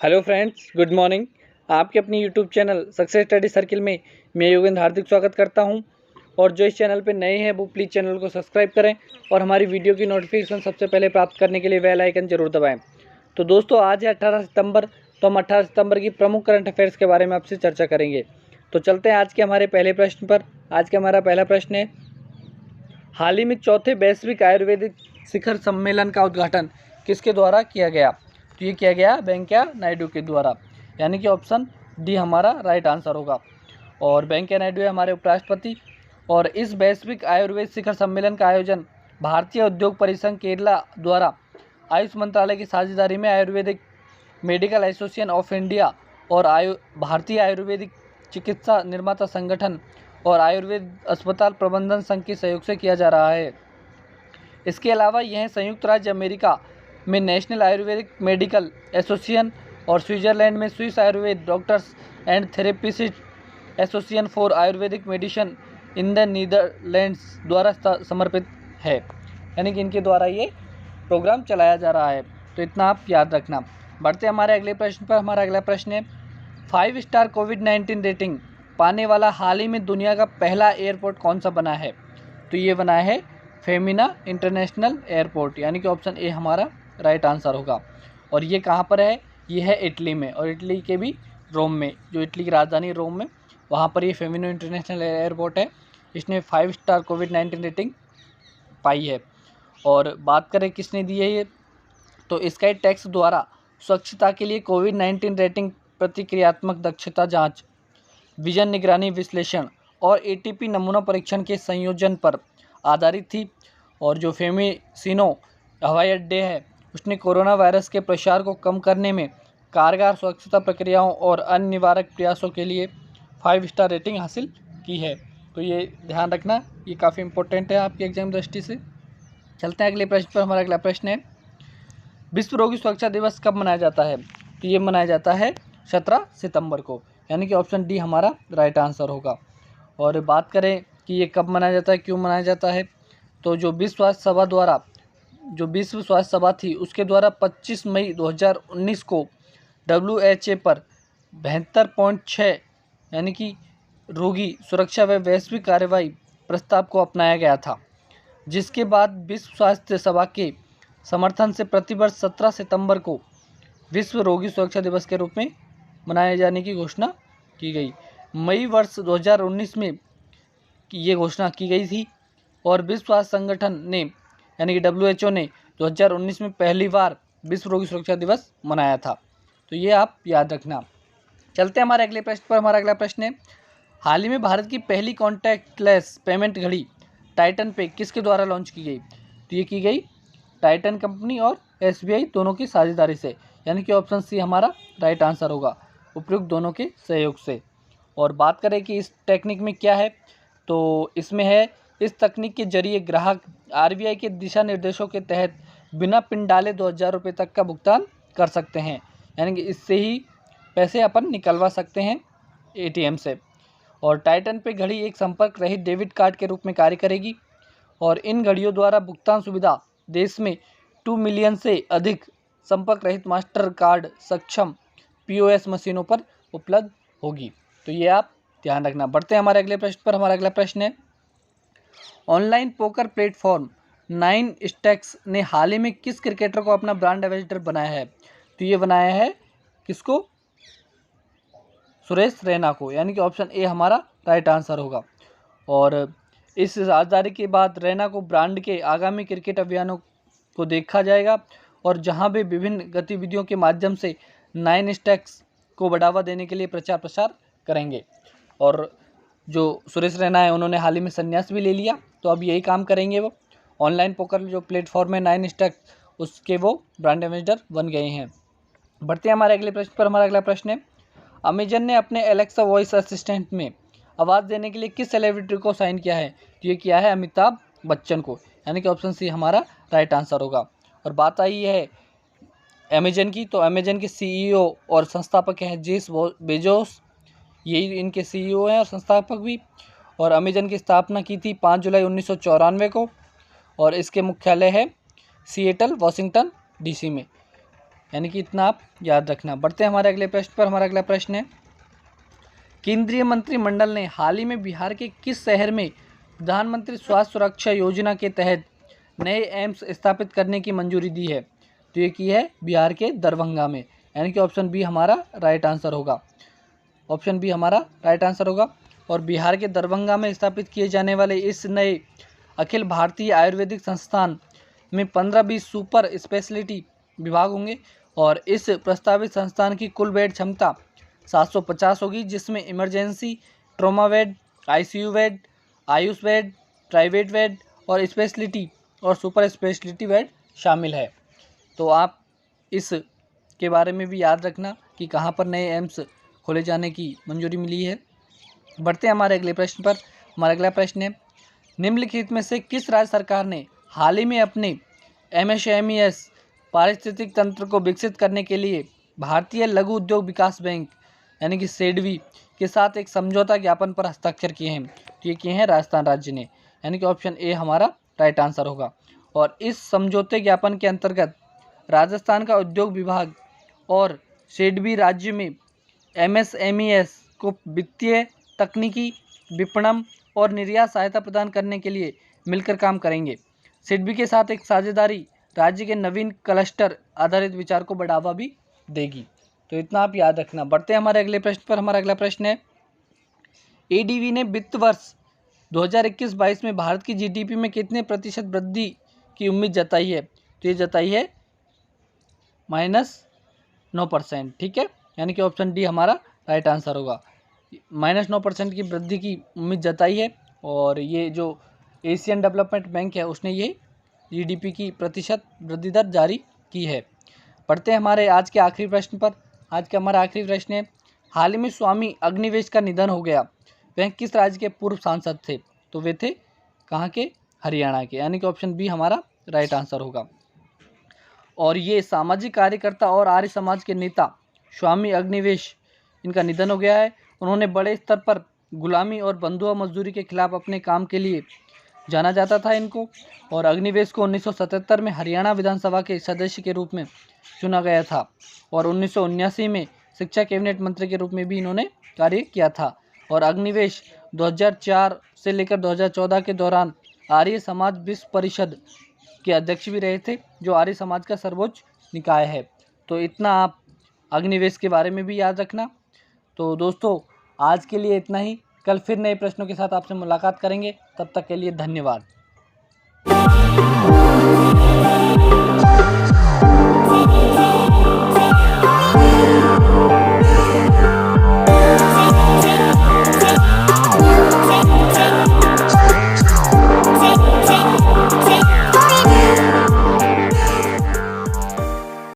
Hello friends, good morning. आपके अपनी YouTube channel success study circle में मैं योगेंद्र हार्दिक स्वागत करता हूं। और जो इस चैनल पर नए हैं वो प्लीज़ चैनल को सब्सक्राइब करें और हमारी वीडियो की नोटिफिकेशन सबसे पहले प्राप्त करने के लिए बेल आइकन जरूर दबाएं। तो दोस्तों, आज है 18 सितंबर। तो हम 18 सितंबर की प्रमुख करंट अफेयर्स के बारे में आपसे चर्चा करेंगे। तो चलते हैं आज के हमारे पहले प्रश्न पर। आज का हमारा पहला प्रश्न है, हाल ही में चौथे वैश्विक आयुर्वेदिक शिखर सम्मेलन का उद्घाटन किसके द्वारा किया गया? तो ये किया गया वेंकैया नायडू के द्वारा, यानी कि ऑप्शन डी हमारा राइट आंसर होगा। और वेंकैया नायडू है हमारे उपराष्ट्रपति। और इस वैश्विक आयुर्वेद शिखर सम्मेलन का आयोजन भारतीय उद्योग परिसंघ केरला द्वारा आयुष मंत्रालय की साझेदारी में Ayurvedic medical association of India और भारतीय आयुर्वेदिक चिकित्सा निर्माता संगठन और आयुर्वेद अस्पताल प्रबंधन संघ के सहयोग से किया जा रहा है। इसके अलावा यह संयुक्त राज्य अमेरिका में नेशनल आयुर्वेदिक मेडिकल एसोसिएशन और स्विट्जरलैंड में Swiss Ayurveda doctors and therapist association for Ayurvedic medicine in the Netherlands द्वारा समर्पित है, यानी कि इनके द्वारा ये प्रोग्राम चलाया जा रहा है। तो इतना आप याद रखना। बढ़ते हमारे अगले प्रश्न पर। हमारा अगला प्रश्न है, 5 स्टार कोविड-19 रेटिंग पाने वाला हाल ही में दुनिया का पहला एयरपोर्ट कौन सा बना है? तो ये बना है फेमिना इंटरनेशनल एयरपोर्ट, यानी कि ऑप्शन ए हमारा राइट आंसर होगा। और ये कहाँ पर है? ये है इटली में, और इटली के भी रोम में, जो इटली की राजधानी रोम में, वहाँ पर ये फेमिना इंटरनेशनल एयरपोर्ट है। इसने 5 स्टार कोविड-19 रेटिंग पाई है। और बात करें किसने दी है ये, तो स्काई टैक्स द्वारा स्वच्छता के लिए कोविड-19 रेटिंग प्रतिक्रियात्मक दक्षता जांच, विजन निगरानी विश्लेषण और एटीपी नमूना परीक्षण के संयोजन पर आधारित थी। और जो फेमिसिनो हवाई अड्डे है, उसने कोरोना वायरस के प्रसार को कम करने में कारगर स्वच्छता प्रक्रियाओं और अन्य निवारक प्रयासों के लिए 5 स्टार रेटिंग हासिल की है। तो ये ध्यान रखना, ये काफ़ी इंपॉर्टेंट है आपकी एग्जाम दृष्टि से। चलते हैं अगले प्रश्न पर। हमारा अगला प्रश्न है, विश्व रोगी सुरक्षा दिवस कब मनाया जाता है? तो ये मनाया जाता है 17 सितंबर को, यानी कि ऑप्शन डी हमारा राइट आंसर होगा। और बात करें कि ये कब मनाया जाता है, क्यों मनाया जाता है, तो जो विश्व स्वास्थ्य सभा द्वारा, जो विश्व स्वास्थ्य सभा थी, उसके द्वारा 25 मई 2019 को WHO पर 72.6 यानी कि रोगी सुरक्षा व वैश्विक कार्रवाई प्रस्ताव को अपनाया गया था, जिसके बाद विश्व स्वास्थ्य सभा के समर्थन से प्रतिवर्ष 17 सितंबर को विश्व रोगी सुरक्षा दिवस के रूप में मनाए जाने की घोषणा की गई। मई वर्ष 2019 में ये घोषणा की गई थी। और विश्व स्वास्थ्य संगठन ने, यानी कि WHO ने 2019 में पहली बार विश्व रोगी सुरक्षा दिवस मनाया था। तो ये आप याद रखना। चलते हैं हमारे अगले प्रश्न पर। हमारा अगला प्रश्न है, हाल ही में भारत की पहली कॉन्टैक्टलेस पेमेंट घड़ी टाइटन पे किसके द्वारा लॉन्च की गई? तो ये की गई टाइटन कंपनी और SBI दोनों की साझेदारी से, यानी कि ऑप्शन सी हमारा राइट आंसर होगा, उपयुक्त दोनों के सहयोग से। और बात करें कि इस टेक्निक में क्या है, तो इसमें है, इस तकनीक के जरिए ग्राहक RBI के दिशा निर्देशों के तहत बिना पिन डाले 2000 रुपये तक का भुगतान कर सकते हैं, यानी कि इससे ही पैसे अपन निकलवा सकते हैं ATM से। और टाइटन पे घड़ी एक संपर्क रहित डेबिट कार्ड के रूप में कार्य करेगी। और इन घड़ियों द्वारा भुगतान सुविधा देश में 2 मिलियन से अधिक संपर्क रहित मास्टर कार्ड सक्षम POS मशीनों पर उपलब्ध होगी। तो ये आप ध्यान रखना। बढ़ते हैं हमारे अगले प्रश्न पर। हमारा अगला प्रश्न है, ऑनलाइन पोकर प्लेटफॉर्म 9 स्टैक्स ने हाल ही में किस क्रिकेटर को अपना ब्रांड एम्बेसडर बनाया है? तो ये बनाया है किसको? सुरेश रैना को, यानी कि ऑप्शन ए हमारा राइट आंसर होगा। और इस साझेदारी के बाद रैना को ब्रांड के आगामी क्रिकेट अभियानों को देखा जाएगा, और जहां भी विभिन्न गतिविधियों के माध्यम से 9 स्टैक्स को बढ़ावा देने के लिए प्रचार प्रसार करेंगे। और जो सुरेश रैना है, उन्होंने हाल ही में संन्यास भी ले लिया, तो अब यही काम करेंगे। वो ऑनलाइन पोकर जो प्लेटफॉर्म है 9 स्टैक्स, उसके वो ब्रांड एम्बेसडर बन गए हैं। बढ़ते हैं हमारे अगले प्रश्न पर। हमारा अगला प्रश्न है, अमेजन ने अपने एलेक्सा वॉइस असिस्टेंट में आवाज़ देने के लिए किस सेलिब्रिटी को साइन किया है? तो ये किया है अमिताभ बच्चन को, यानी कि ऑप्शन सी हमारा राइट आंसर होगा। और बात आई है अमेजन की, तो अमेजन के CEO और संस्थापक हैं जेफ बेजोस, यही इनके CEO हैं और संस्थापक भी। और अमेजन की स्थापना की थी 5 जुलाई 1994 को, और इसके मुख्यालय है सिएटल, वाशिंगटन DC में। यानी कि इतना आप याद रखना। बढ़ते हैं हमारे अगले प्रश्न पर। हमारा अगला प्रश्न है, केंद्रीय मंत्रिमंडल ने हाल ही में बिहार के किस शहर में प्रधानमंत्री स्वास्थ्य सुरक्षा योजना के तहत नए एम्स स्थापित करने की मंजूरी दी है? तो ये की है बिहार के दरभंगा में, यानी कि ऑप्शन बी हमारा राइट आंसर होगा। ऑप्शन बी हमारा राइट आंसर होगा। और बिहार के दरभंगा में स्थापित किए जाने वाले इस नए अखिल भारतीय आयुर्वेदिक संस्थान में 15-20 सुपर स्पेशलिटी विभाग होंगे और इस प्रस्तावित संस्थान की कुल बेड क्षमता 750 होगी, जिसमें emergency, trauma bed, ICU bed, Ayush bed, private bed और स्पेशलिटी और सुपर स्पेशलिटी बेड शामिल है। तो आप इस के बारे में भी याद रखना कि कहाँ पर नए एम्स खोले जाने की मंजूरी मिली है। बढ़ते हैं हमारे अगले प्रश्न पर। हमारा अगला प्रश्न है, निम्नलिखित में से किस राज्य सरकार ने हाल ही में अपने एमएसएमईएस पारिस्थितिक तंत्र को विकसित करने के लिए भारतीय लघु उद्योग विकास बैंक यानी कि सेडवी के साथ एक समझौता ज्ञापन पर हस्ताक्षर किए हैं? तो ये किए हैं राजस्थान राज्य ने, यानी कि ऑप्शन ए हमारा राइट आंसर होगा। और इस समझौते ज्ञापन के अंतर्गत राजस्थान का उद्योग विभाग और सेडवी राज्य में एमएसएमईएस को वित्तीय, तकनीकी, विपणन और निर्यात सहायता प्रदान करने के लिए मिलकर काम करेंगे। सिडबी के साथ एक साझेदारी राज्य के नवीन क्लस्टर आधारित विचार को बढ़ावा भी देगी। तो इतना आप याद रखना। बढ़ते हैं हमारे अगले प्रश्न पर। हमारा अगला प्रश्न है, एडीबी ने वित्त वर्ष 2021-22 में भारत की जीडीपी में कितने प्रतिशत वृद्धि की उम्मीद जताई है? तो ये जताई है -9%। ठीक है, यानी कि ऑप्शन डी हमारा राइट आंसर होगा। -9% की वृद्धि की उम्मीद जताई है और ये जो एशियन डेवलपमेंट बैंक है उसने ये जीडीपी की प्रतिशत वृद्धि दर जारी की है। पढ़ते हैं हमारे आज के आखिरी प्रश्न पर। आज का हमारा आखिरी प्रश्न है, हाल ही में स्वामी अग्निवेश का निधन हो गया, वह किस राज्य के पूर्व सांसद थे? तो वे थे कहाँ के? हरियाणा के, यानी कि ऑप्शन बी हमारा राइट आंसर होगा। और ये सामाजिक कार्यकर्ता और आर्य समाज के नेता स्वामी अग्निवेश, इनका निधन हो गया है। उन्होंने बड़े स्तर पर गुलामी और बंधुआ मजदूरी के खिलाफ अपने काम के लिए जाना जाता था इनको। और अग्निवेश को 1977 में हरियाणा विधानसभा के सदस्य के रूप में चुना गया था और 1979 में शिक्षा कैबिनेट मंत्री के रूप में भी इन्होंने कार्य किया था। और अग्निवेश 2004 से लेकर 2014 के दौरान आर्य समाज विश्व परिषद के अध्यक्ष भी रहे थे, जो आर्य समाज का सर्वोच्च निकाय है। तो इतना आप अग्निवेश के बारे में भी याद रखना। तो दोस्तों आज के लिए इतना ही, कल फिर नए प्रश्नों के साथ आपसे मुलाकात करेंगे, तब तक के लिए धन्यवाद।